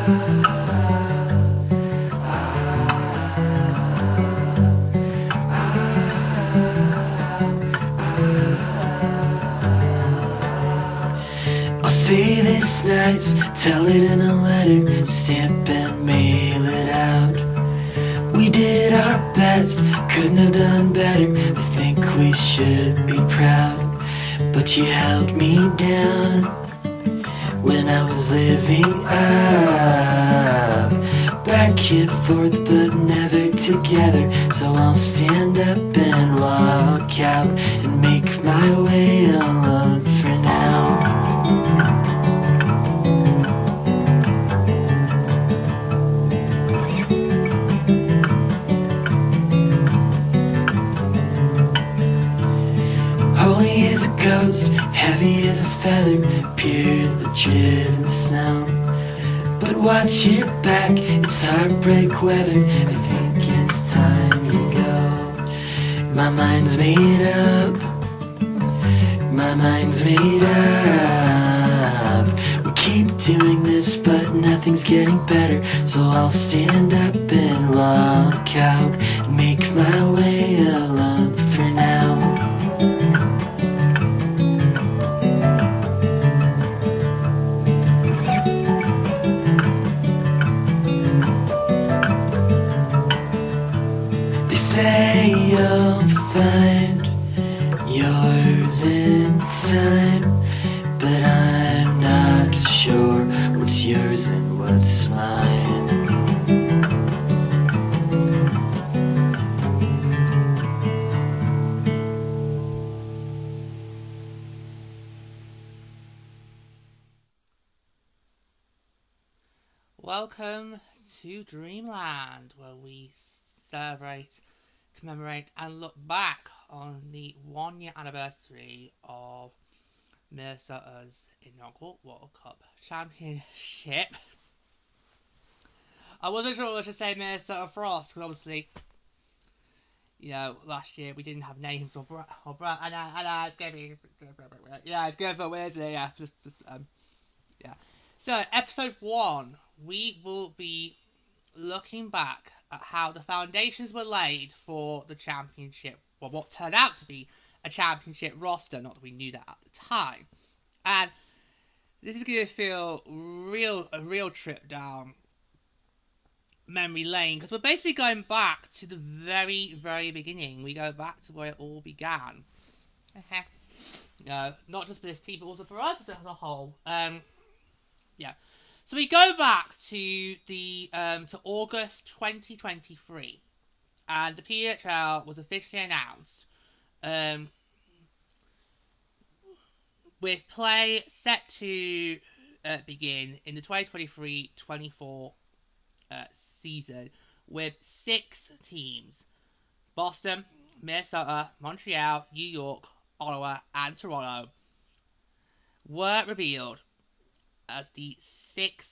I'll say this nice, tell it in a letter, stamp and mail it out. We did our best, couldn't have done better, I think we should be proud. But you held me down when I was living up, back and forth but never together. So I'll stand up and walk out and make my way alone for now. Holy as a ghost, heavy as a feather, pure as the driven snow. But watch your back, it's heartbreak weather, I think it's time you go. My mind's made up, my mind's made up. We keep doing this but nothing's getting better. So I'll stand up and walk out and make my way alone for now. Say you'll find yours in time, but I'm not sure what's yours and what's mine. Welcome to Dreamland, where we celebrate, commemorate and look back on the 1-year anniversary of Minnesota's inaugural World Cup Championship. I wasn't sure what to say Minnesota Frost, because obviously, you know, last year we didn't have names or I know it's gonna be, yeah, it's gonna feel weird today, yeah, yeah. So, episode 1, we will be looking back at how the foundations were laid for the championship, well, what turned out to be a championship roster, not that we knew that at the time. And this is going to feel a real trip down memory lane, because we're basically going back to the very, very beginning. We go back to where it all began. Not just for this team, but also for us as a whole. Yeah. So we go back to the to August 2023, and the PWHL was officially announced, with play set to begin in the 2023-24 season with 6 teams: Boston, Minnesota, Montreal, New York, Ottawa, and Toronto were revealed as the 6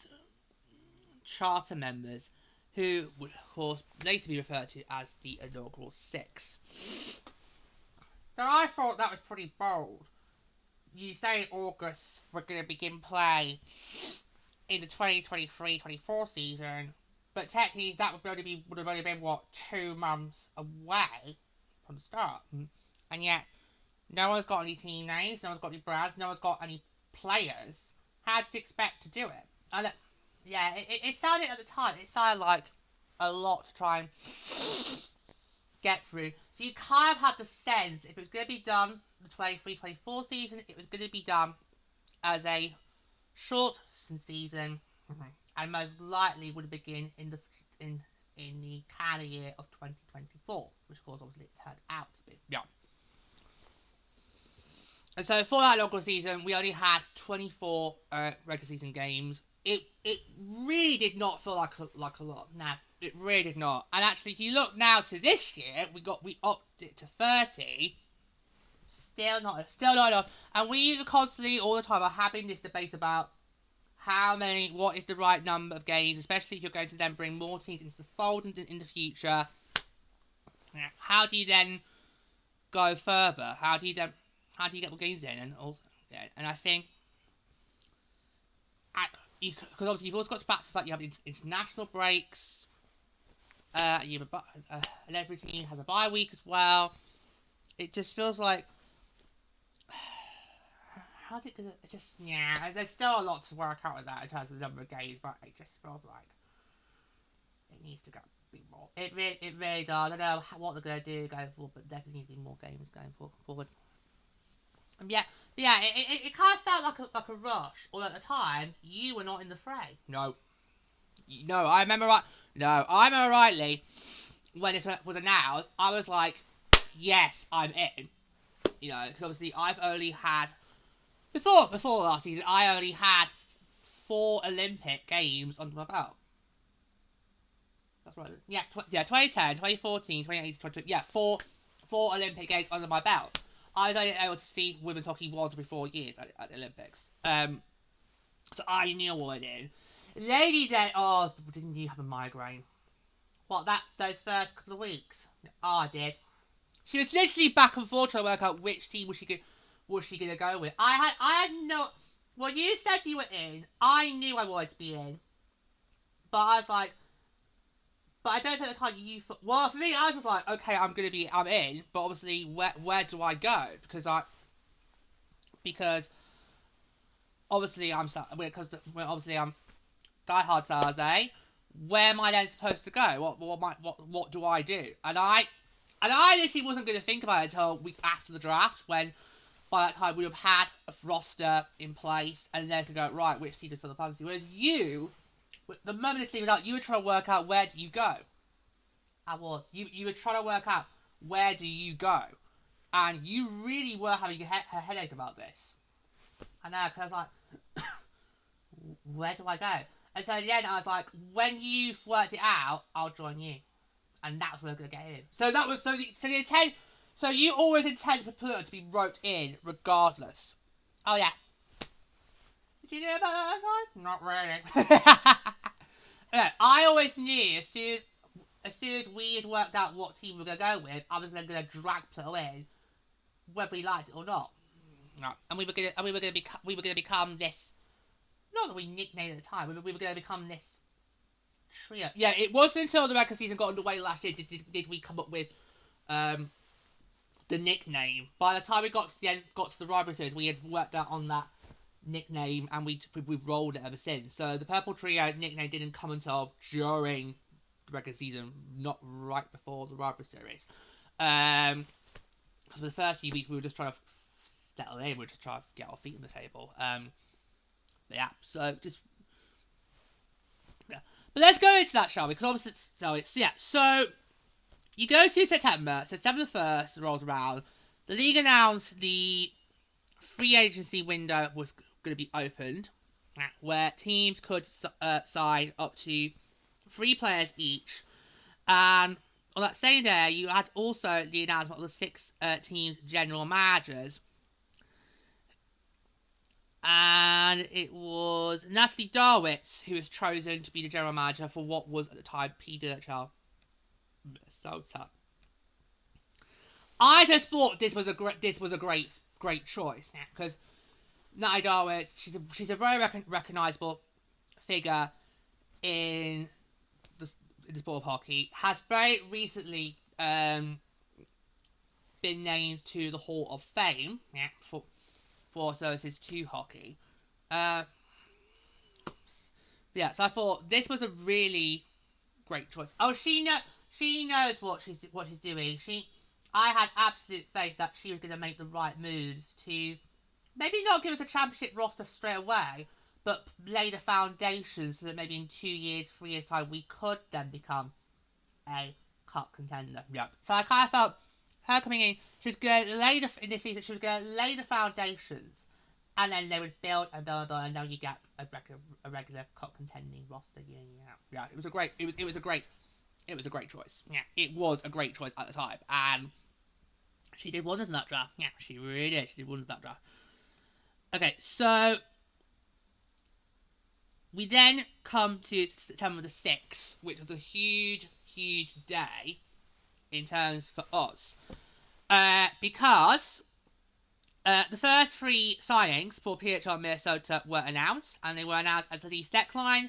charter members, who would of course later be referred to as the inaugural 6. Now I thought that was pretty bold. You say in August we're going to begin play in the 2023-24 season, but technically that would have only been what, 2 months away from the start, and yet no one's got any team names, no one's got any brands, no one's got any players. How did you expect to do it? And yeah, it sounded at the time, it sounded like a lot to try and get through. So you kind of had the sense that if it was going to be done the 23-24 season, it was going to be done as a short season, and most likely would begin in the calendar year of 2024, which of course obviously it turned out to be. Yeah. And so for that local season, we only had 24 regular season games. It really did not feel like a lot. No, it really did not. And actually, if you look now to this year, we upped it to 30. Still not enough. And we constantly, all the time, are having this debate about what is the right number of games, especially if you're going to then bring more teams into the fold in the future. How do you then go further? How do you get more games in? And also, and I think, because obviously you've also got to back to back. You have international breaks. You have and every team has a bye week as well. It just feels like how's it gonna? There's still a lot to work out with that in terms of the number of games, but it just feels like it needs to go be more. It really does. I don't know what they're gonna do going forward, but there needs to be more games going forward. It kind of felt like a rush. Although at the time you were not in the fray. No, I remember rightly when it was announced. I was like, yes, I'm in. You know, because obviously I've only had before last season. I only had 4 Olympic games under my belt. That's right. 2010, 2014, 2018, 2020. Yeah, four Olympic games under my belt. I was only able to see women's hockey once every 4 years at the Olympics. So I knew what it is. Lady then, didn't you have a migraine? What, those first couple of weeks? Oh, I did. She was literally back and forth trying to work out which team was she gonna go with. I had no. Well, you said you were in. I knew I wanted to be in, but I was like, but I don't think at the time you. Well, for me, I was just like, okay, I'm in, but obviously, where do I go? Because obviously I'm diehard Thursday. Where am I then supposed to go? What do I do? And I literally wasn't going to think about it until a week after the draft, when by that time we would have had a roster in place and then to go, right, which team is for the fantasy. Whereas you, the moment this team was out, you were trying to work out where do you go. I was. You were trying to work out where do you go. And you really were having a headache about this. I know, because I was like, where do I go? And so at the end I was like, when you've worked it out, I'll join you. And that's where we're going to get in. So that was, so the intent, so you always intend for Pluto to be roped in regardless. Oh yeah. Did you know about that time? Not really. Yeah, I always knew as soon as we had worked out what team we were going to go with, I was going to drag Pluto in, whether we liked it or not. No. And we were going to become this. Not that we nicknamed at the time. We were going to become this trio. Yeah, it wasn't until the regular season got underway last year did we come up with the nickname. By the time we got to the rivalry series, we had worked out on that nickname, and we've rolled it ever since. So the Purple Trio nickname didn't come until during the regular season, not right before the rivalry series. Because for the first few weeks we were just trying to settle in, we were just trying to get our feet on the table. Yeah, so just yeah. But let's go into that, shall we? Because obviously, so you go to September the 1st rolls around. The league announced the free agency window was going to be opened, where teams could sign up to 3 players each. And on that same day, you had also the announcement of the 6 teams' general managers. And it was Natalie Darwitz who was chosen to be the general manager for what was at the time PWHL Minnesota. I just thought this was a great choice, because Natalie Darwitz, she's a very recognisable figure in the sport of hockey. Has very recently been named to the Hall of Fame for services to hockey. So I thought this was a really great choice. Oh, she knows what she's doing. I had absolute faith that she was going to make the right moves to maybe not give us a championship roster straight away, but lay the foundation so that maybe in 2 years, 3 years time, we could then become a cup contender. Yep. So I kind of felt her coming in, she was going to lay the foundations, and then they would build and build and build, and then you get a regular cup contending roster year in, year out. Yeah, it was a great choice. Yeah, it was a great choice at the time, and she did wonders in that draft. Yeah, she really did. She did wonders in that draft. Okay, so we then come to September the 6th, which was a huge day in terms for us. Because The first 3 signings for PWHL Minnesota were announced, and they were announced as Lee Steckline,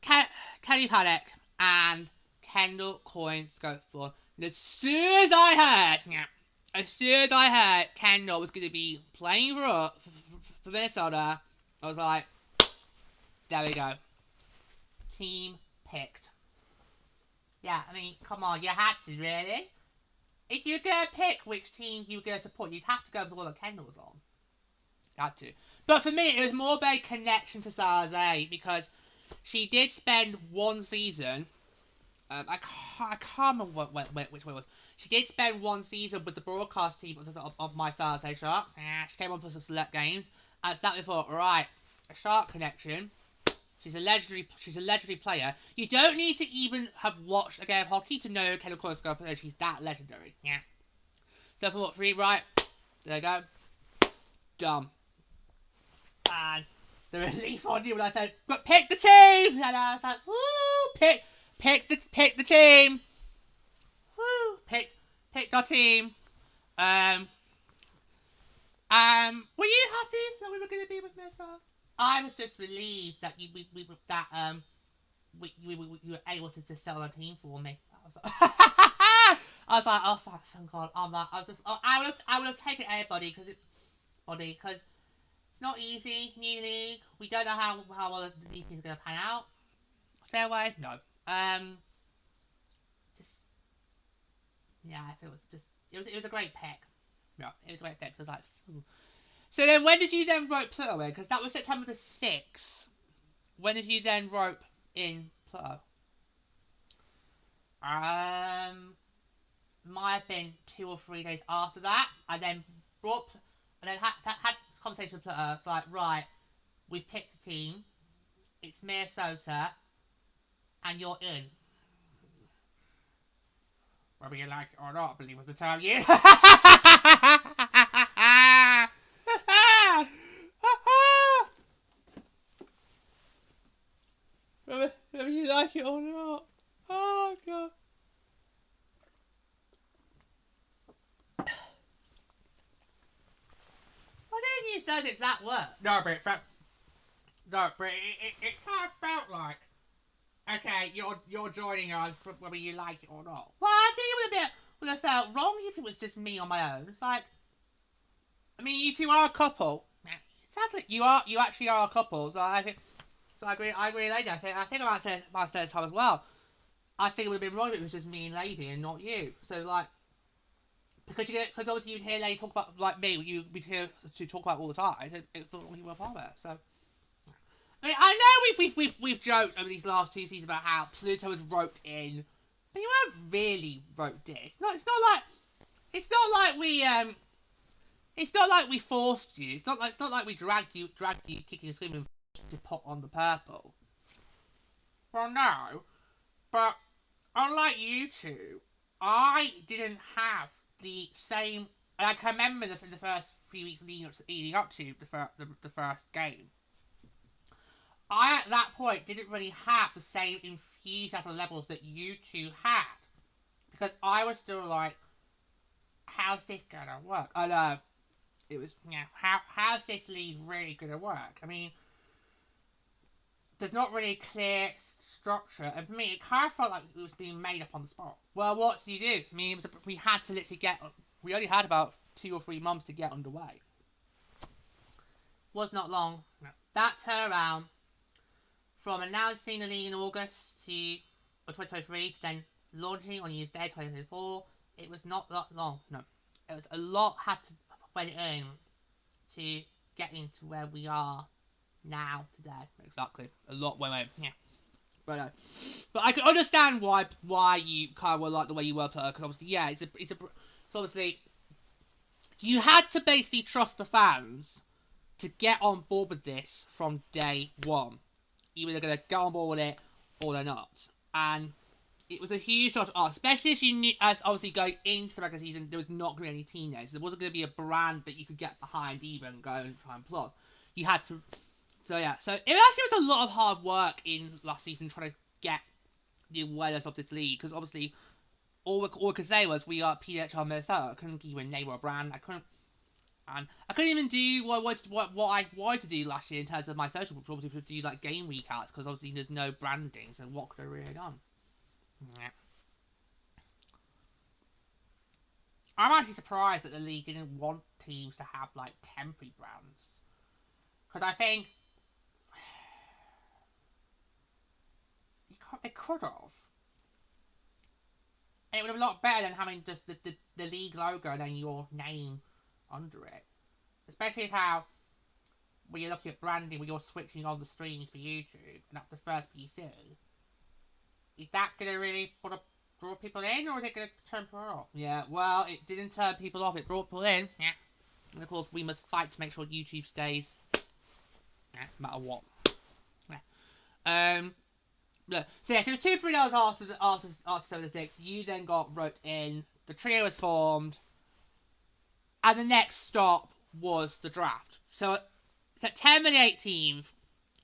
Kenny Paddock, and Kendall Coyne Scottforth. And as soon as I heard Kendall was going to be playing for Minnesota, I was like, there we go. Team picked. Yeah, I mean, come on, you had to, really? If you were going to pick which team you were going to support, you'd have to go with the one that Kendall was on. You had to. But for me, it was more about a connection to Sarah, because she did spend 1 season. I can't remember which one it was. She did spend 1 season with the broadcast team of my Sarah Sharks. She came on for some select games. And so that we thought, right, a Shark connection. She's a legendary player. You don't need to even have watched a game of hockey to know Kendall Coyne Scottforth. She's that legendary. Yeah. So I thought, right, there you go. Done. And the relief on you when I said, but pick the team! And I was like, woo, pick the team! Woo, picked our team. Were you happy that we were going to be with Minnesota? I was just relieved that you were able to just sell a team for me. I was like, oh thank God! I would have taken everybody because it's not easy. New league, we don't know how well the league is going to pan out. Fairway, no. It was a great pick. Yeah, it was a great pick. So I was like, ooh. So then, when did you then rope Pluto in? Because that was September the 6th. When did you then rope in Pluto? Might have been 2 or 3 days after that. I then had conversation with Pluto. It's like, right, we've picked a team. It's Minnesota, and you're in. Whether you like it or not, I believe was the time you. Whether you like it or not. Oh, God. I didn't use those exact words. No, but it kind of felt like, okay, you're joining us whether you like it or not. Well, I think it would have felt wrong if it was just me on my own. It's like, I mean, you two are a couple. Sadly, you actually are a couple. So I agree, lady. I think I might say Tom as well. I think it would have been wrong if it was just me and Lady and not you. So like, because obviously you'd hear Lady talk about, like me, we'd hear to talk about all the time. It thought you were a part of it. So I mean, I know we've joked over these last 2 seasons about how Pluto was roped in, but you weren't really roped in. It's not like we forced you. It's not like we dragged you kicking and screaming to put on the purple. Well, no, but unlike you two, I didn't have the same. And I can remember in the first few weeks leading up to the first game. I at that point didn't really have the same enthusiasm levels that you two had, because I was still like, how's this gonna work? I know. It was, how's this league really going to work? I mean, there's not really a clear structure. And for me, it kind of felt like it was being made up on the spot. Well, what do you do? I mean, we had to literally we only had about 2 or 3 months to get underway. Was not long. No. That turnaround from announcing the league in August to 2023 to then launching on New Year's Day 2024, it was not that long. No. It was a lot had to went in to getting to where we are now today. Exactly, a lot went in. Yeah, but I can understand why you kind of were like the way you were, because obviously, yeah, it's obviously you had to basically trust the fans to get on board with this from day one. Either they're gonna get on board with it or they're not, and it was a huge shot, especially as you knew, as obviously going into the regular season, there was not going to be any teenagers. There wasn't going to be a brand that you could get behind even going and try and plug. You had to, so yeah. So it actually was a lot of hard work in last season trying to get the awareness of this league, because obviously all we could say was we are PWHL Minnesota. I couldn't even name a brand. I couldn't. And I couldn't even do what I wanted to do last year in terms of my social, probably to do like game recaps, because obviously there's no branding, so what could I really done? Yeah. I'm actually surprised that the league didn't want teams to have like temporary brands, because I think they could have. It would have been a lot better than having just the league logo and then your name under it. Especially as how, when you're looking at branding, when you're switching on the streams for YouTube, and that's the first PC, is that going to really draw people in, or is it going to turn people off? Yeah, well, it didn't turn people off, it brought people in. Yeah. And of course, we must fight to make sure YouTube stays. Yeah, no matter what. Yeah. So yeah, so it was 2-3 hours after 76. You then got roped in. The trio was formed, and the next stop was the draft. So September the 18th,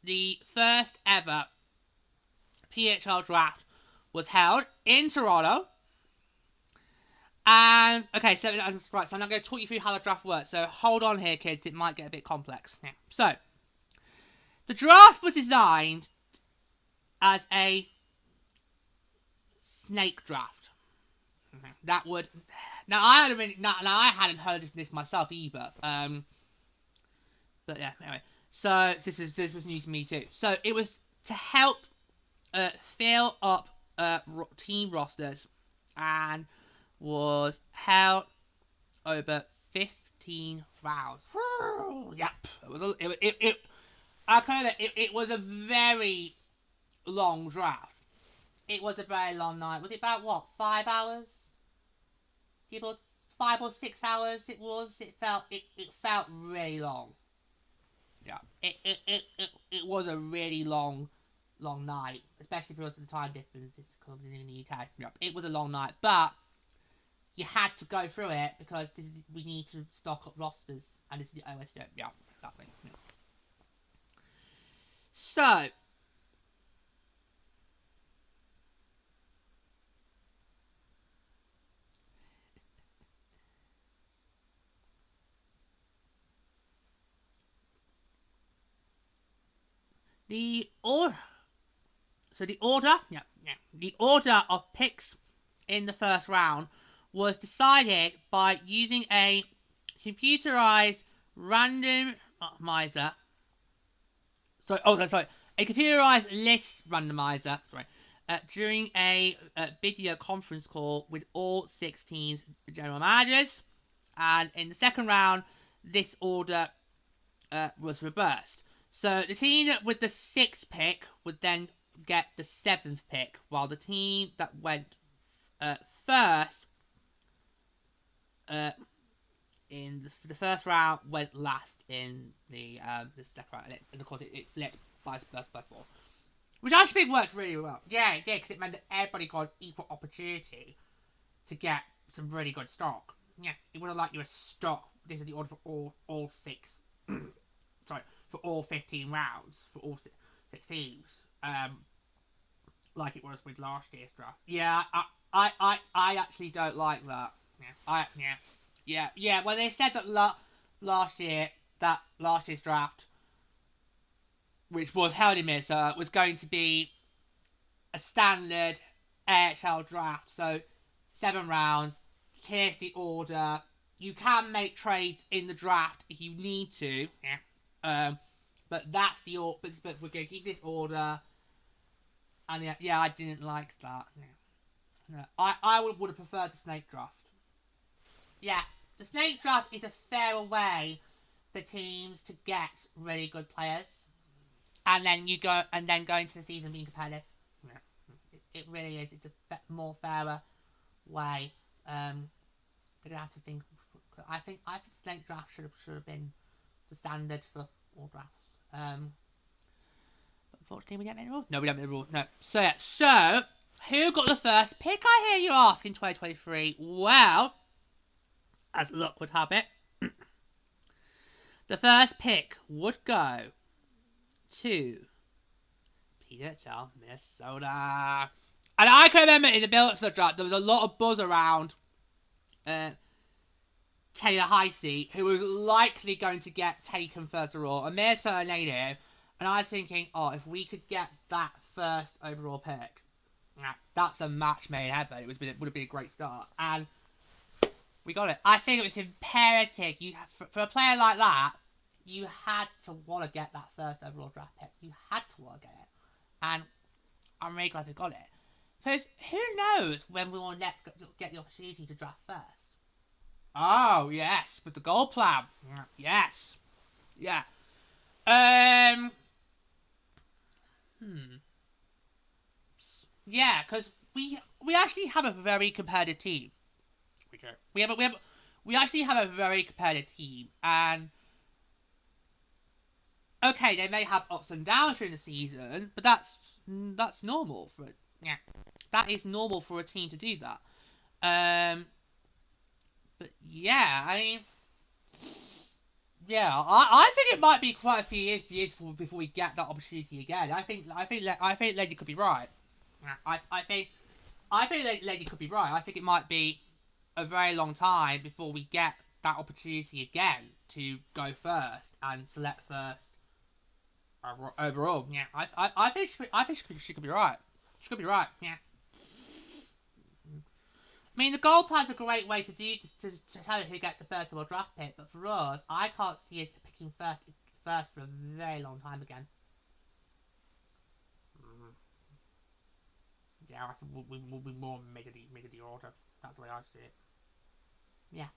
the first ever PWHL Draft was held in Toronto. And okay, so right, so I'm not going to talk you through how the draft works. So hold on here, kids. It might get a bit complex. Yeah. So the draft was designed as a snake draft. That would I hadn't heard of this myself either. But yeah, anyway. So this was new to me too. So it was to help fill up team rosters, and was held over 15 rounds. Yep. It was a very long draft. It was a very long night. Was it about what? 5 hours? About 5 or 6 hours. It was. It felt really long. Yeah. It was a really long night, especially because of the time difference. It's in the UK. Yeah. It was a long night, but you had to go through it because we need to stock up rosters, and this is the only way to do it. Yeah, exactly. Yeah. So. The order of picks in the first round was decided by using a computerized randomizer. A computerized list randomizer. During a video conference call with all 16 general managers, and in the second round, this order was reversed. So the team with the 6th pick would then get the 7th pick, while the team that went first in the first round went last in the second round. And of course, it flipped vice versa before, which I think worked really well. Yeah, it did, because it meant that everybody got equal opportunity to get some really good stock. Yeah, it would have like you a stock. This is the order for all 6. Sorry. For all 15 rounds, for all 6 teams, like it was with last year's draft. Yeah, I actually don't like that. Yeah. When they said that last year's draft, which was held in Minnesota, was going to be a standard AHL draft, so 7 rounds. Here's the order. You can make trades in the draft if you need to. Yeah. But that's the order. But we're going to keep this order. And yeah, I didn't like that. Yeah. I would have preferred the snake draft. Yeah, the snake draft is a fairer way for teams to get really good players, and then go into the season being competitive. Yeah. It really is. It's a more fairer way. They're gonna have to think. I think snake draft should have been the standard for all drafts. Unfortunately, we don't make the rules. No, we don't make the rules. No. So who got the first pick, I hear you ask, in 2023? Well, as luck would have it, the first pick would go to PWHL Minnesota. And I can remember in the build-up to the draft, there was a lot of buzz around Taylor Heisey, who was likely going to get taken first overall, and Minnesota native, and I was thinking, oh, if we could get that first overall pick, that's a match made in heaven. It would have been a great start, and we got it. I think it was imperative. For a player like that, you had to want to get that first overall draft pick. You had to want to get it, and I'm really glad we got it. Because who knows when we will next get the opportunity to draft first? Oh, yes, with the gold plan. Yes. Yeah. Yeah, because we actually have a very competitive team. We actually have a very competitive team, and okay, they may have ups and downs during the season, but that's normal for it. Yeah, that is normal for a team to do that. But yeah, I mean, yeah, I think it might be quite a few years before we get that opportunity again. I think Lady could be right. I think Lady could be right. I think it might be a very long time before we get that opportunity again to go first and select first overall. Yeah, I think she could be right. She could be right. Yeah. I mean, the gold plan's a great way to tell you who gets the first overall draft pick, but for us, I can't see us picking first for a very long time again. Yeah, I think we'll be more middle of the order. That's the way I see it. Yeah.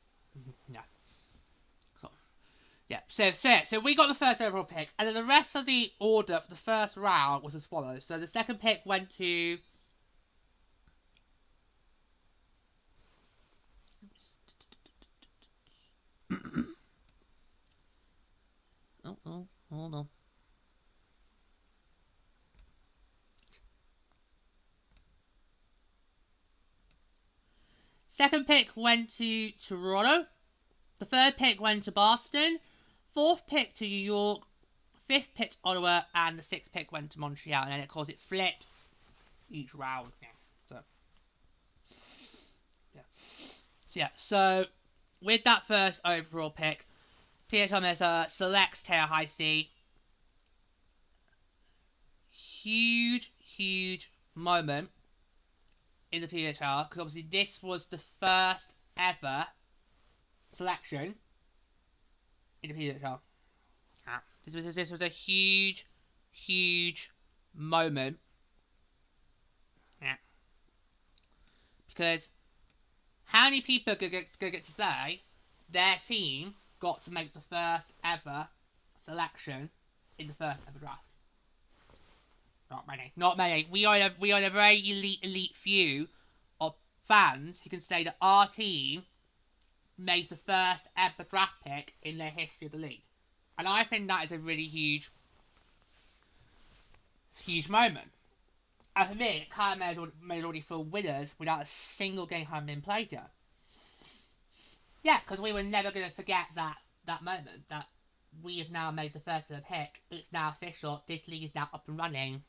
Yeah. So, yeah. So we got the first overall pick, and then the rest of the order for the first round was as follows. So the second pick went to oh, hold on. Second pick went to Toronto. The third pick went to Boston. Fourth pick to New York. Fifth pick to Ottawa. And the sixth pick went to Montreal. And then, of course, it flipped each round. So with that first overall pick, PWHL Minnesota selects Taylor Heisey. Huge moment in the PWHL, because obviously this was the first ever selection in the PWHL. This was a huge moment. Yeah. Because how many people are going to get to say their team got to make the first ever selection in the first ever draft? Not many. We are a very elite few of fans who can say that our team made the first ever draft pick in their history of the league. And I think that is a really huge moment. And for me, it kind of made already feel winners without a single game having been played yet. Yeah, because we were never going to forget that moment, that we have now made the first ever pick. It's now official. This league is now up and running.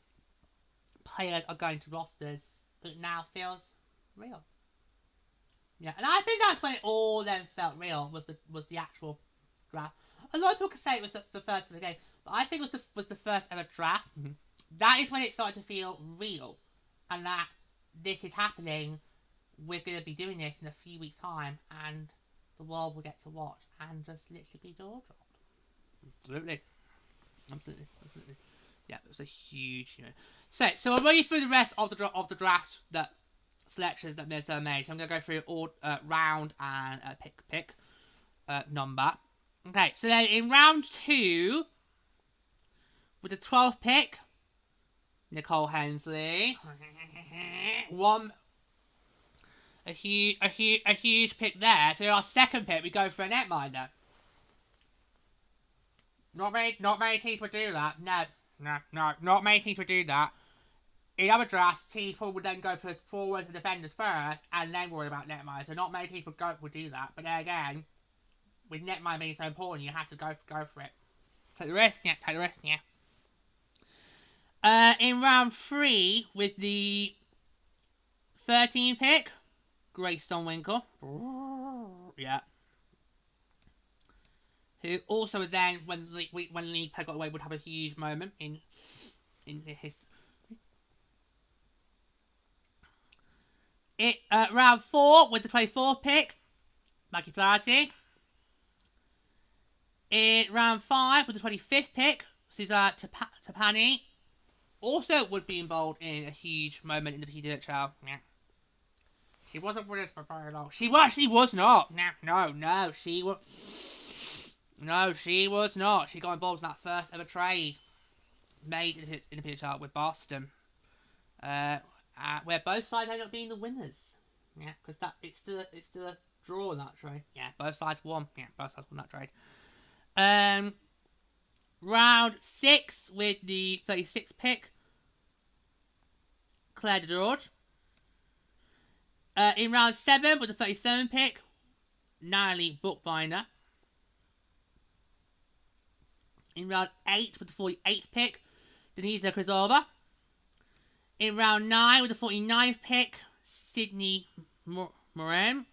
Players are going to rosters. It now feels real. Yeah, and I think that's when it all then felt real, was the actual draft. A lot of people could say it was the first ever game, but I think it was the first ever draft. Mm-hmm. That is when it started to feel real, and that this is happening. We're going to be doing this in a few weeks' time, and the world will get to watch and just literally be jaw dropped. Absolutely. Yeah, it was a huge, So I'm running through the rest of the draft that selections that Minnesota made. So I'm going to go through all round and pick number. Okay, so then in round 2, with the 12th pick, Nicole Hensley. A huge pick there. So our second pick, we go for a netminder. Not many teams would do that. No, not many teams would do that. In other drafts, teams would then go for forwards and defenders first, and then worry about netminder. So not many teams would do that. But then again, with netminder being so important, you have to go for it. Take the risk, yeah. In round 3, with the 13th pick, Grace Stonwinkle. Yeah. who also then, when the league got away, would have a huge moment in his. Round 4 with the 24th pick, Maggie Flaherty. In round 5 with the 25th pick, Cesar Tapani also would be involved in a huge moment in the PWHL. Yeah. She wasn't with us for very long. She was not. No, she was. No, she was not. She got involved in that first ever trade made in the PWHL with Boston, where both sides ended up being the winners. Yeah, because it's still a draw in that trade. Yeah, both sides won. Yeah, both sides won that trade. Round 6 with the 36th pick, Claire DeGeorge. In round 7 with the 37th pick, Natalie Bookbinder. In round 8 with the 48th pick, Denisa Krzyzova. In round 9 with the 49th pick, Sydney Moran.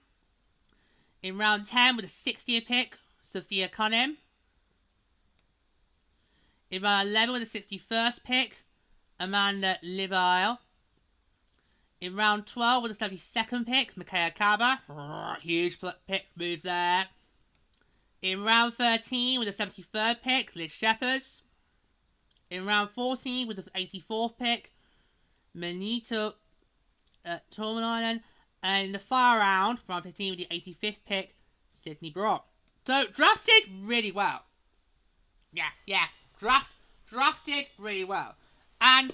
In round 10 with the 60th pick, Sophia Cunningham. In round 11 with the 61st pick, Amanda Livile. In round 12 with the 72nd pick, Mikhail Kaba. Huge pick move there. In round 13 with the 73rd pick, Liz Shepherds. In round 14 with the 84th pick, Manito Tormalainen. And in the far round, round 15 with the 85th pick, Sydney Brock. So, drafted really well. Yeah. Drafted really well. And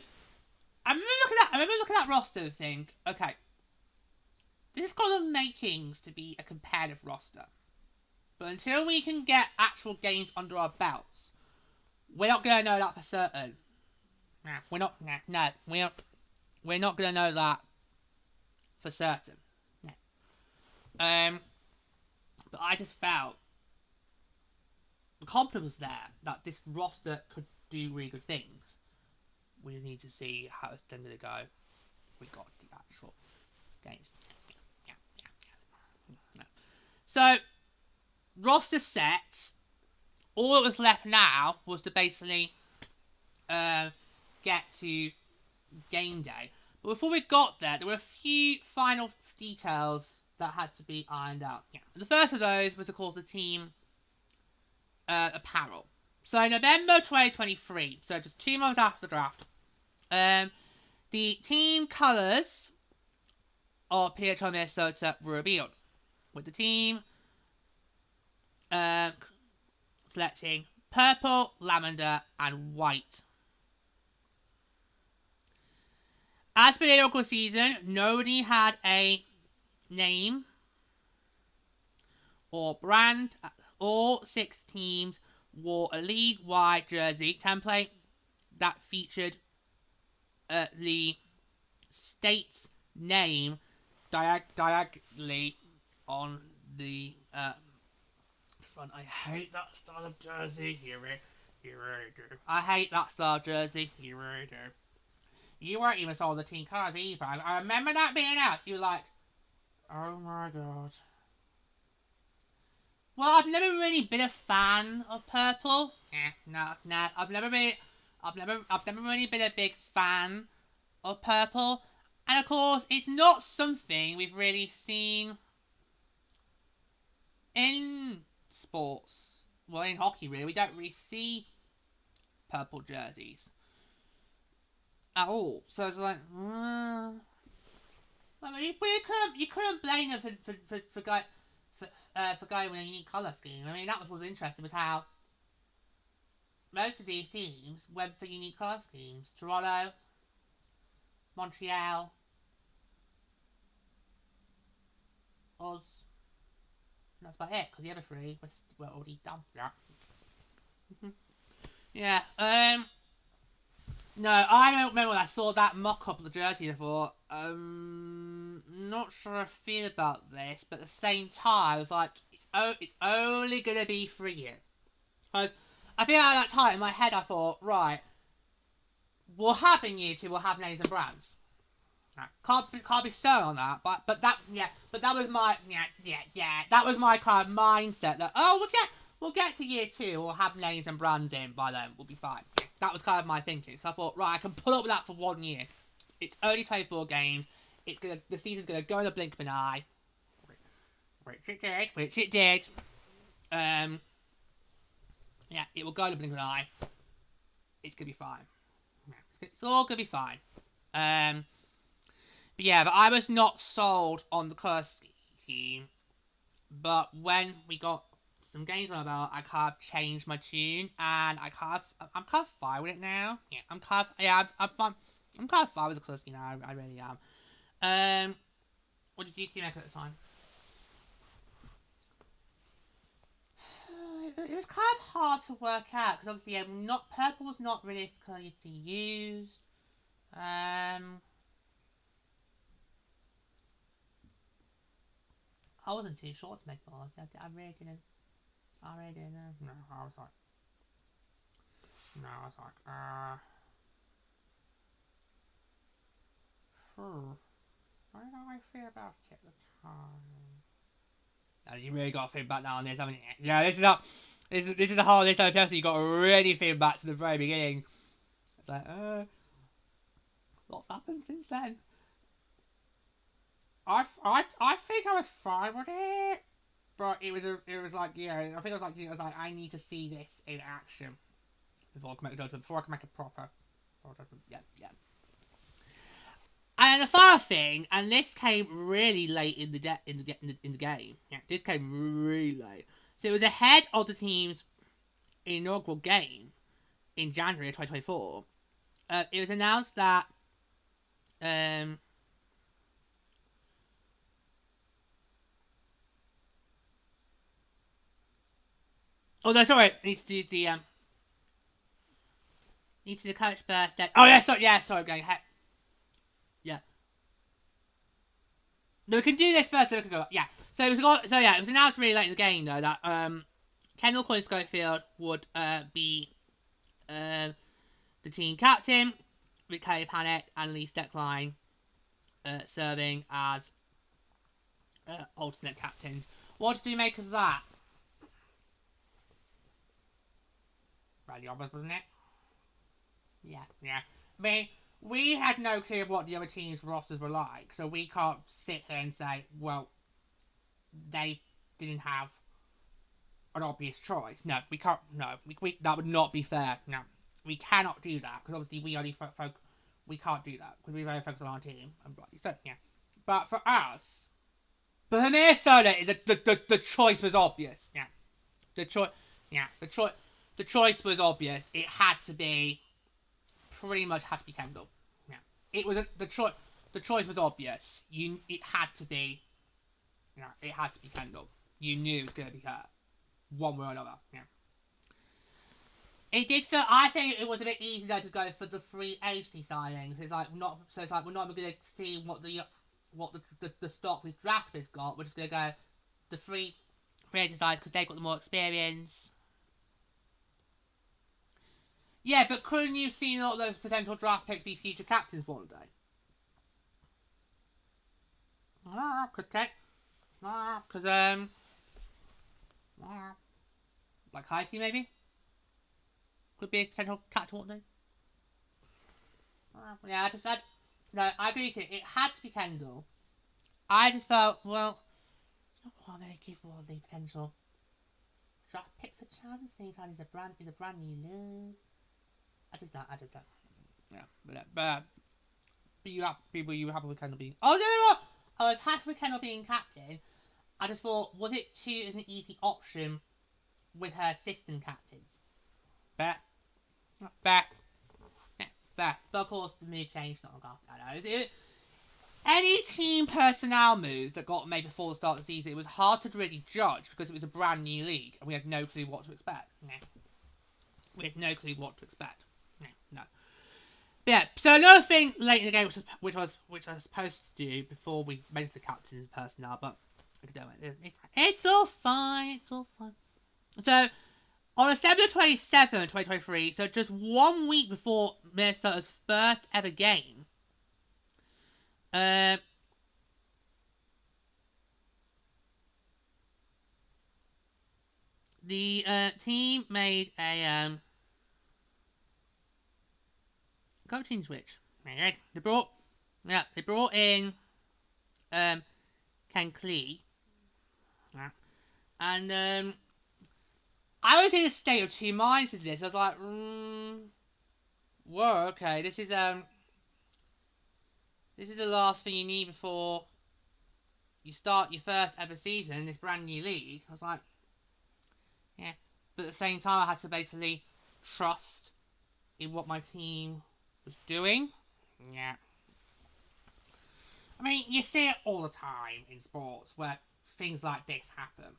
I remember looking at that roster and think, okay, this has got the makings to be a competitive roster. But until we can get actual games under our belts, we're not going to know that for certain. We're not going to know that for certain. But I just felt the confidence was there that this roster could do really good things. We just need to see how it's going to go. We got the actual games. So, roster set. All that was left now was to basically get to game day. But before we got there were a few final details that had to be ironed out. Yeah. The first of those was, of course, the team apparel. So, November 2023, so just 2 months after the draft, the team colours of PWHL Minnesota were revealed, with the team selecting purple, lavender, and white. As for the inaugural season, nobody had a name or brand. All 6 teams wore a league-wide jersey template that featured the state's name diagonally on the front. I hate that style of jersey. You really do. I hate that style of jersey. You really do. You weren't even sold the team colours either. I remember that being out. You were like, oh my god. Well, I've never really been a fan of purple. No. I've never really been a big fan of purple. And of course, it's not something we've really seen in sports. Well, in hockey, really. We don't really see purple jerseys at all. So it's like, I mean, you couldn't blame them for going with a unique colour scheme. I mean, that was what was interesting, was how most of these teams went for unique colour schemes. Toronto, Montreal, Oz. And that's about it, because the other 3 were already done. Yeah. No, I don't remember when I saw that mock-up of the jersey, I thought, not sure I feel about this, but at the same time, I was like, it's only going to be for a year. Because I feel at that time, in my head, I thought, right, we'll have in year 2, we'll have names and brands. Can't be certain on that, but that was my, that was my kind of mindset that, we'll get to year 2. We'll have names and brands in by then. We'll be fine. That was kind of my thinking. So I thought, right, I can put up with that for 1 year. It's only 24 games. The season's gonna go in the blink of an eye. Which it did. Yeah, it will go in the blink of an eye. It's gonna be fine. It's all gonna be fine. But I was not sold on the Kurski team. But when we got some games on the belt, I kind of changed my tune, and I'm kind of fine with it now. Yeah, I'm fine. I'm kind of fine with the Kurski now. I really am. What did you two make at the time? It was kind of hard to work out because obviously, purple was not really clearly used. I wasn't too sure to make balls. I really didn't. No, I was like, What did I feel about it at the time? Now, you really got to think back now on this, haven't you? Yeah, this is the whole this episode. You got to really think back to the very beginning. It's like, what's happened since then? I think I was fine with it, but it was like, yeah, I think it was like I need to see this in action before I can make a judgment, before I can make a proper judgment. Yeah. And the third thing, and this came really late in the game. Yeah, this came really late. So it was ahead of the team's inaugural game in January of 2024. It was announced that oh no, sorry. Needs to do the coach birthday. Oh yeah, sorry. I'm going ahead. Yeah. No, we can do this first. So we can go. Yeah. So it was announced really late in the game though that Kendall Coyne Schofield would be the team captain, with Kelly Panic and Lee Steckline serving as alternate captains. What did you make of that? Really obvious, wasn't it? Yeah. I mean, we had no clue of what the other teams' rosters were like, so we can't sit here and say, well, they didn't have an obvious choice. No, we can't. No, we that would not be fair. No, we cannot do that because obviously we only we can't do that because we're very focused on our team and so yeah. But for us, for Minnesota, the choice was obvious. Yeah, the choice was obvious. It had to be. Pretty much had to be Kendall. Yeah, it was the choice. The choice was obvious. It had to be. It had to be Kendall. You knew it was going to be her, one way or another. Yeah. It did feel. I think it was a bit easier to go for the free agency signings. It's like we're not even going to see what the stock with draft has got. We're just going to go the free agency signings because they've got the more experience. Yeah, but couldn't you see all those potential draft picks be future captains one day? Like Heisey maybe? Could be a potential captain one day. Yeah, I agree with you. It had to be Kendall. I just felt, well, not want to give all the potential draft picks a chance. He's a brand new look. I did that. Yeah, but you were happy with Kendall being. Oh no! I was happy with Kendall being captain. I just thought, was it too as an easy option with her assistant captains? But of course the mood changed not long after. Any team personnel moves that got made before the start of the season, it was hard to really judge because it was a brand new league and we had no clue what to expect. We had no clue what to expect. No. Yeah, so another thing late in the game, which I was supposed to do before we made the captain's personnel, but I could do it. It's all fine. So on December 27, 2023, so just 1 week before Minnesota's first ever game, the team made a coaching switch. They brought in Ken Klee. And I was in a state of two minds with this. I was like, whoa, okay, this is the last thing you need before you start your first ever season in this brand new league. I was like, yeah. But at the same time, I had to basically trust in what my team was doing. Yeah. I mean, you see it all the time in sports where things like this happen.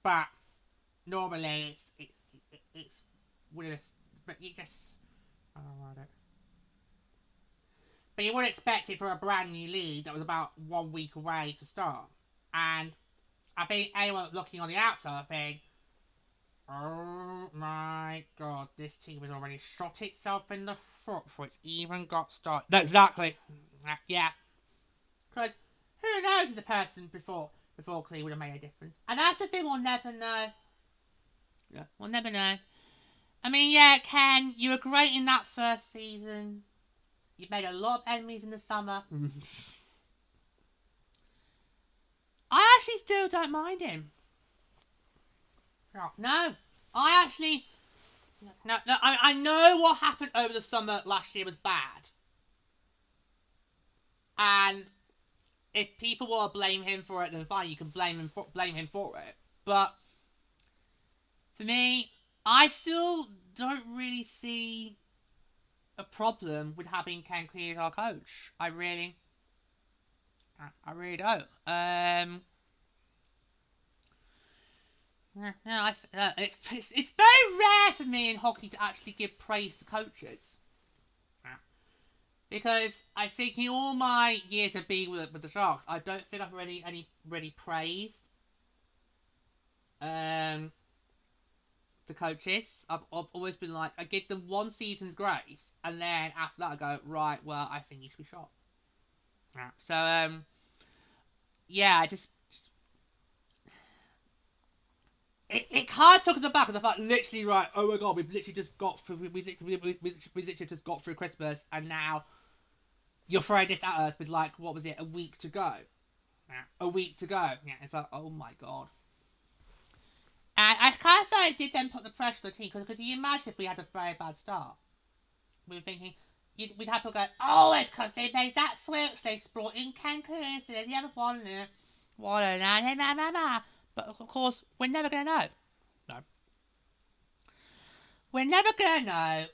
But normally it's one of the, but you just, I don't know. But you wouldn't expect it for a brand new league that was about 1 week away to start. And I think anyone looking on the outside think, oh my god, this team has already shot itself in the foot before it's even got started. Exactly. Yeah. Because who knows if the person before Clee would have made a difference. And that's the thing, we'll never know. Yeah, we'll never know. I mean, yeah, Ken, you were great in that first season. You made a lot of enemies in the summer. I actually still don't mind him. No, I actually... No, I know what happened over the summer last year was bad. And if people want to blame him for it, then fine, you can blame him for it. But for me, I still don't really see a problem with having Ken Klee as our coach. I really don't. It's very rare for me in hockey to actually give praise to coaches. Because I think in all my years of being with the Sharks, I don't think I've really praised the coaches. I've always been like, I give them one season's grace, and then after that I go, right, well, I think you should be shot. So, yeah, I just... It kind of took us aback, because I thought, literally, right, oh my god, we've literally just got through, we literally just got through Christmas, and now you're throwing this at us with, like, what was it, a week to go? A week to go. Yeah, it's like, oh my god. And I kind of felt it did then put the pressure on the team, because could you imagine if we had a very bad start? We were thinking, we'd have people go, oh, it's because they made that switch, they brought in Ken Klee, so the other one, but of course, we're never going to know. No. We're never going to know.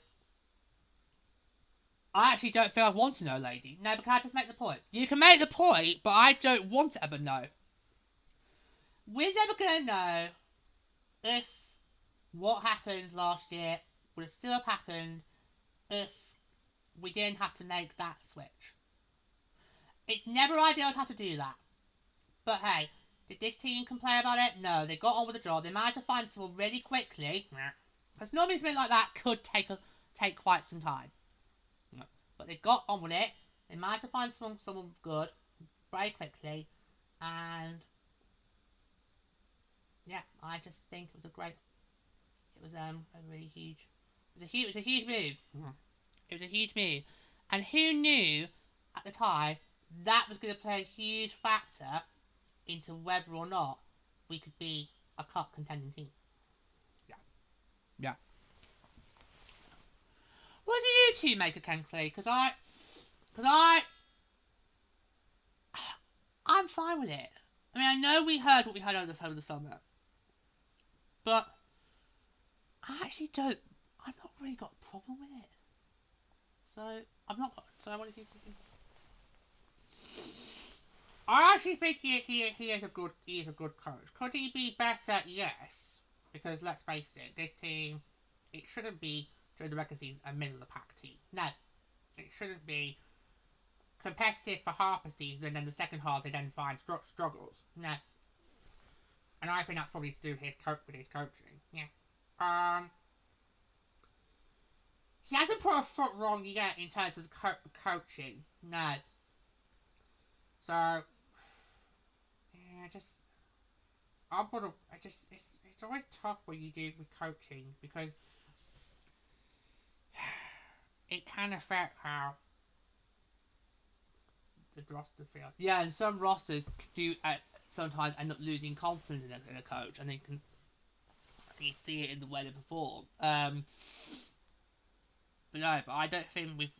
I actually don't feel I want to know, lady. No, but can I just make the point? You can make the point, but I don't want to ever know. We're never going to know if what happened last year would have still have happened if we didn't have to make that switch. It's never ideal to have to do that. But hey, did this team complain about it? No, they got on with the job. They managed to find someone really quickly. Because normally something like that could take quite some time. But they got on with it. They managed to find someone good very quickly. And yeah, I just think it was a really huge... It was a huge move. It was a huge move. And who knew at the time that was going to play a huge factor into whether or not we could be a cup contending team. Yeah. What do you two make of Ken Klee? Because I'm fine with it. I mean, I know we heard what we heard over the summer, but I actually don't. I've not really got a problem with it. So what do you think? I actually think he is a good coach. Could he be better? Yes. Because let's face it, this team, it shouldn't be during the regular season a middle of the pack team. No. It shouldn't be competitive for half a season and then the second half they then find struggles. No. And I think that's probably to do with his coaching. Yeah. He hasn't put a foot wrong yet in terms of coaching. No. So, yeah, it's always tough when you do with coaching because it can affect how the roster feels. Yeah, and some rosters do sometimes end up losing confidence in a coach, and they can you see it in the way they perform. But no, but I don't think we've.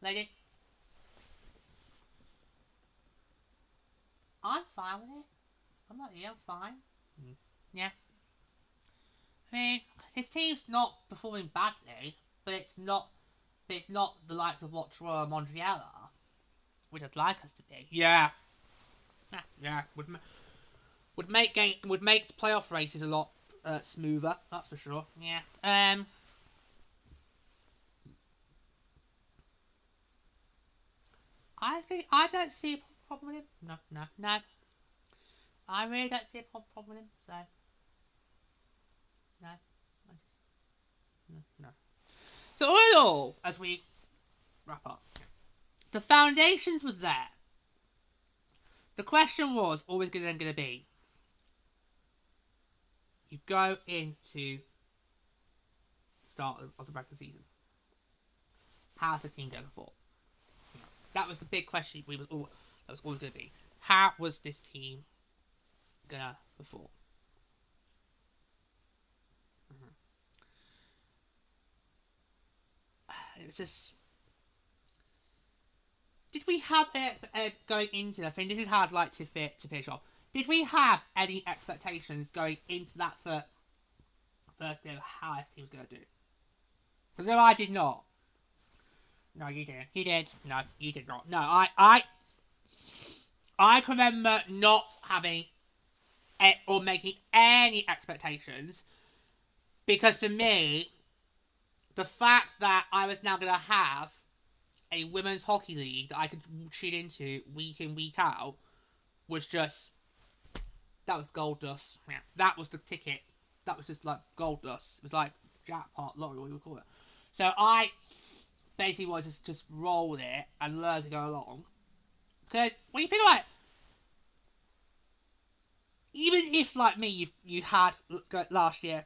Lady, I'm fine with it. I'm not here. I'm fine. Yeah. I mean, his team's not performing badly, but it's not. But it's not the likes of what Toronto and Montreal are, which I'd like us to be. Yeah. Yeah. Would make the playoff races a lot smoother. That's for sure. Yeah. I don't see a problem with him. No. I really don't see a problem with him. So no. No. So all in all, as we wrap up, the foundations were there. The question was always going to be: you go into the start of the regular season. How's the team going to perform? That was the big question. That was always going to be: how was this team going to perform? It was just. Did we have going into? I think this is how I'd like to finish off. Did we have any expectations going into that first game of how this team was going to do? Because no, I did not. No, you didn't. You did. No, you did not. No, I can remember not having or making any expectations because for me, the fact that I was now going to have a women's hockey league that I could tune into week in, week out was just... That was gold dust. Yeah, that was the ticket. That was just like gold dust. It was like jackpot, lottery, what you would call it. So I basically wanted to just roll with it and learn to go along. Because when you think about it, even if, like me, you had, last year,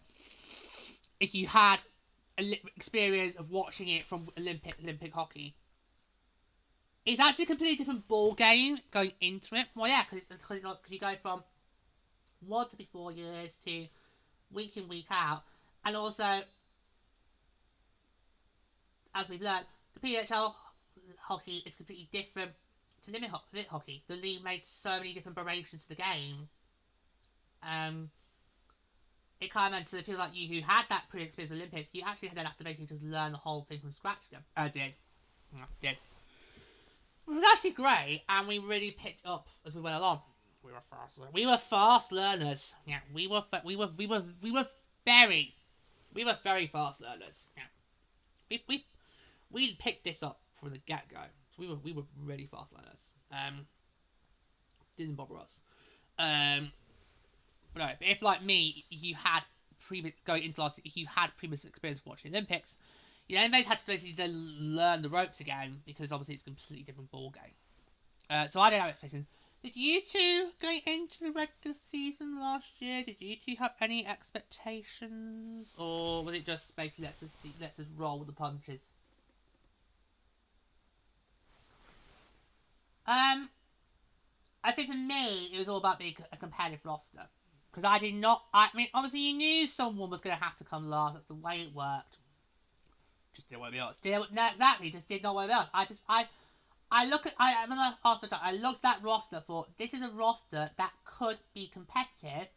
if you had experience of watching it from Olympic hockey, it's actually a completely different ball game going into it. Well, yeah, because you go from 1 to 4 years to week in, week out, and also, as we've learned, the PWHL hockey is completely different to limit hockey. The league made so many different variations to the game. It kind of meant to the people like you who had that pre-experience with Olympics, you actually then have to basically just learn the whole thing from scratch again. Did. It was actually great, and we really picked up as we went along. We were fast learners. Yeah, we were very fast learners. Yeah, we picked this up from the get go. So we were really fast learners. Didn't bother us. But no, if like me, you had going into last, if you had previous experience watching Olympics, you then had to basically learn the ropes again because obviously it's a completely different ball game. So I don't have expectations. Did you two going into the regular season last year? Did you two have any expectations, or was it just basically let's just roll with the punches? I think for me it was all about being a competitive roster. Because I did not... I mean, obviously you knew someone was going to have to come last. That's the way it worked. Just didn't want to be honest. No, exactly. Just did not want to be honest. I look at... I remember after that, I looked at that roster, thought, this is a roster that could be competitive.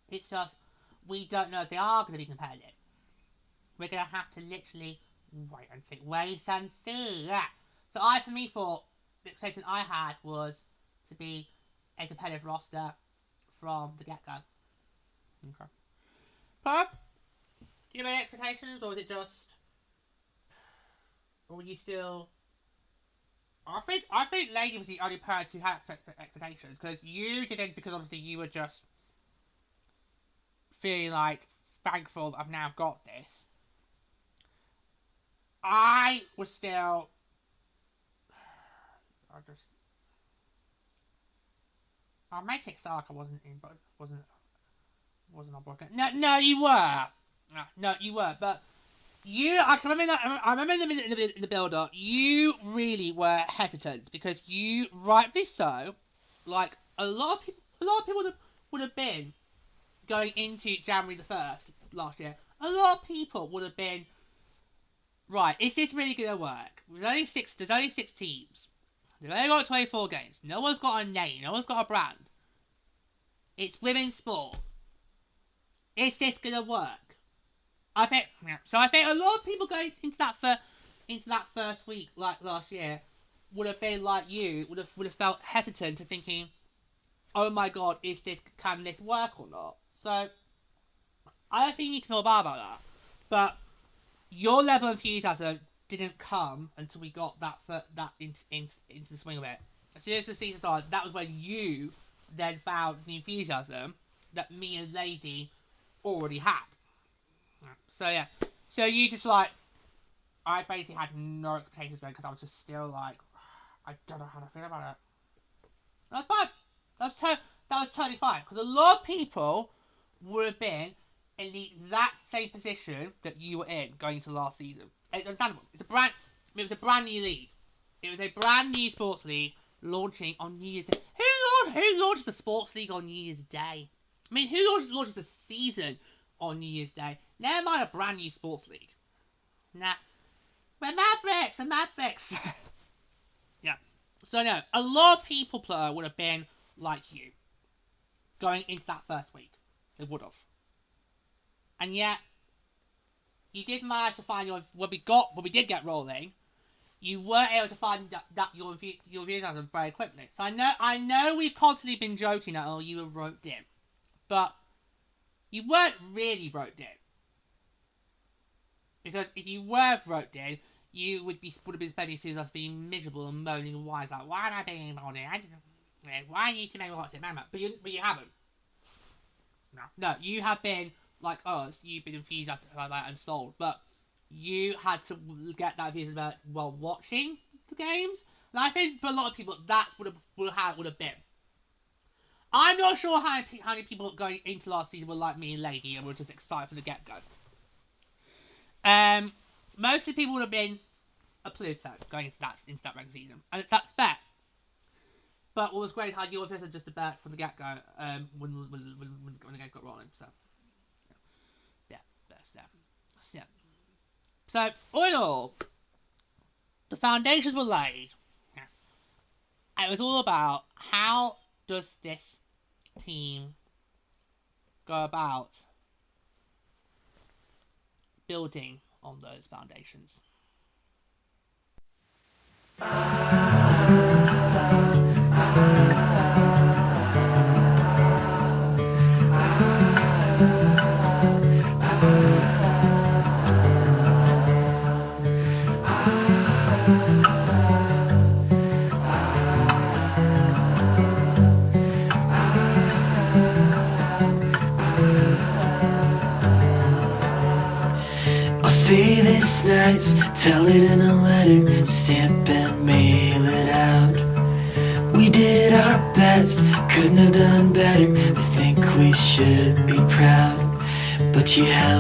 It's just, we don't know if they are going to be competitive. We're going to have to literally wait and see. Yeah. So for me, thought, the expectation I had was to be a competitive roster from the get-go. Okay. But, do you have any expectations, or was it just... Or were you still... I think Lady was the only person who had expectations, because you didn't, because obviously you were just feeling like, thankful that I've now got this. I was still... I'll make it sound like I wasn't Wasn't on broadcast. No, you were. No, you were. But I can remember that. I remember in the build-up, you really were hesitant because you, rightly so, like a lot of people would have been going into January the 1st last year. A lot of people would have been, right, is this really going to work? There's only six teams. They've only got 24 games. No one's got a name. No one's got a brand. It's women's sport. Is this going to work? I think a lot of people going into that first week, like last year, would have been like you, would have felt hesitant to thinking, oh my god, can this work or not? So I don't think you need to feel bad about that. But your level of enthusiasm didn't come until we got that into the swing of it. As soon as the season started, that was when you then found the enthusiasm that me and Lady already had. So yeah, so you just like, I basically had no expectations then because I was just still like, I don't know how to feel about it. That's fine. That was totally fine because a lot of people would have been in the exact same position that you were in going into last season. It's understandable. It was a brand new league. It was a brand new sports league launching on New Year's Day. Who launches a sports league on New Year's Day? I mean, who launches a season on New Year's Day? Never mind a brand new sports league. Nah. We're Mavericks. Yeah. So no, a lot of people would have been like you going into that first week. They would have. And yet, you did manage to find when we did get rolling, you were able to find that your enthusiasm very quickly. So I know we've constantly been joking that you were roped in, but you weren't really roped in. Because if you were roped in, you would have been spending seasons us being miserable and moaning and whining like, why am I being involved in? Why need to make a lot of it? But you haven't. No, you have been like us. You've been enthusiastic about that and sold, but you had to get that enthusiasm while watching the games. And I think for a lot of people that would have been. I'm not sure how many people going into last season were like me and Lady and were just excited from the get-go. Most of the people would have been a Pluto going into that regular season, and that's fair. But what was great is how your enthusiasm just about from the get-go when the game got rolling. So yeah, that's yeah. So all in all, the foundations were laid. And it was all about how does this team go about building on those foundations. I'll say this nice, tell it in a letter, stamp and mail it out. We did our best, couldn't have done better. I think we should be proud, but you helped